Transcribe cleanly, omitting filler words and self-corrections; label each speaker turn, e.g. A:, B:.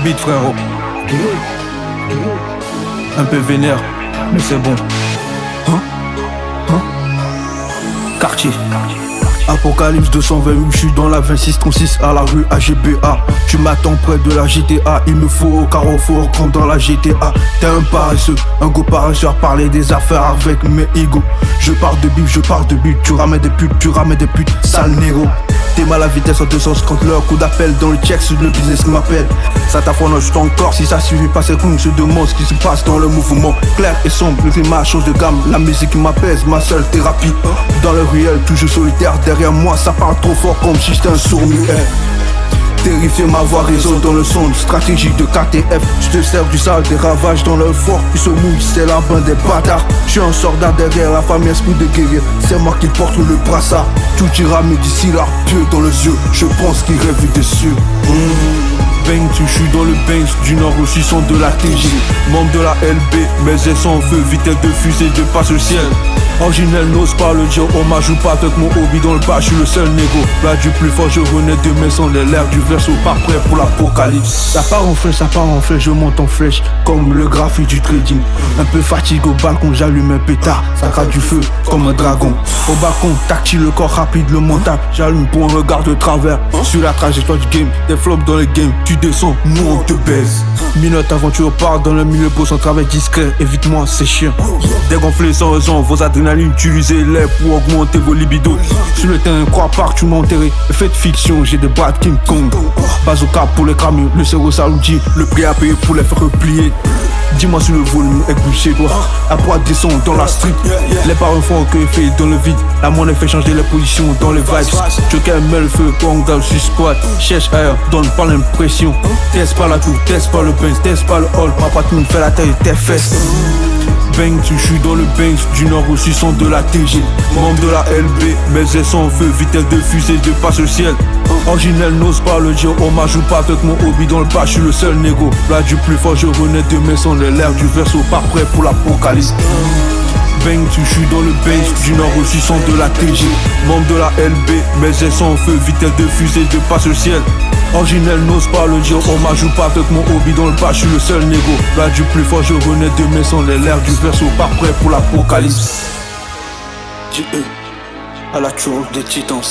A: beat, frérot. Un peu vénère, mais c'est bon. Quartier. Apocalypse 228, je suis dans la 2636 à la rue AGBA. Tu m'attends près de la GTA, il me faut au carrefour comme dans la GTA. T'es un paresseux, un go paresseur, parler des affaires avec mes ego. Je parle de bif, tu ramènes des putes, sale négo. T'es mal à vitesse en 250 l'heure, coup d'appel dans le check sur le business qui m'appelle. Ça t'affonce encore, si ça suffit pas c'est con, se demande ce qui se passe dans le mouvement. Clair et sombre, le climat change de gamme, la musique m'apaise, ma seule thérapie. Dans le réel, toujours solitaire, derrière moi ça parle trop fort comme si j'étais un sourd-muet. Terrifié, ma voix résonne dans le son stratégique de KTF. Je te sers du sale, des ravages dans le fort. Puis se mouille, c'est la bande des bâtards. Je suis un soldat derrière la famille, esprit de guerrier. C'est moi qui porte le brassard. Tout ira mais d'ici là, pieux dans les yeux. Je pense qu'il rêve des cieux. Bang, je suis dans le Banks, du nord au sud sont de la TG. Membre de la LB, mes ailes sont en feu, vitesse de fusée, je passe le ciel. Originel n'ose pas le dire, on m'ajoute pas avec mon hobby dans le bas, je suis le seul négo. Là du plus fort, je renais de mes sons, les l'air du verso, pas prêt pour l'apocalypse. Ça part en flèche, je monte en flèche, comme le graphite du trading. Un peu fatigué au balcon, j'allume un pétard, ça craque du feu, comme un dragon. Au balcon, tactile, le corps rapide, le mental, j'allume pour un regard de travers. Sur la trajectoire du game, des flops dans le game, tu descends, nous on te baise. Minute aventure part dans le milieu pour son travail discret, évite-moi c'est chiant. Dégonflé sans raison, vos adrénalines, utilisez-les pour augmenter vos libidos. Sur le terrain, crois pas que tu m'as enterré. Effet de fiction, j'ai des bras de King Kong. Bazooka pour les camions, le cerveau saoudien, le prix à payer pour les faire replier. Dis-moi sur le volume, écoute chez toi. À poids des sons dans la street. Les parents font que fait dans le vide. La monnaie fait changer les positions dans les vibes. Joker met le feu, Kong down sur squat. Cherche ailleurs, donne pas l'impression. Teste pas la tour, teste pas le bench, teste pas le hall. Ma patine fait la taille de tes fesses. Bang, je suis dans le Banks, du nord au sud sont de la TG. Membre de la LB, mes ailes sont en feu, vitesse de fusée, je passe le ciel. Originel n'ose pas le dire, on m'ajoute pas avec mon hobby dans le bas, je suis le seul négo. Là du plus fort, je renais de mes sons, l'air du verso, pas prêt pour l'apocalypse. Bang, je suis dans le Banks, du nord au sud sont de la TG. Membre de la LB, mes ailes sont en feu, vitesse de fusée, je passe le ciel. Originel n'ose pas le dire, on m'ajoute pas avec mon hobby dans le bas, je suis le seul négo. Là du plus fort, je renais de mes sons, l'air du verso, pas prêt pour l'apocalypse. À la tour des titans.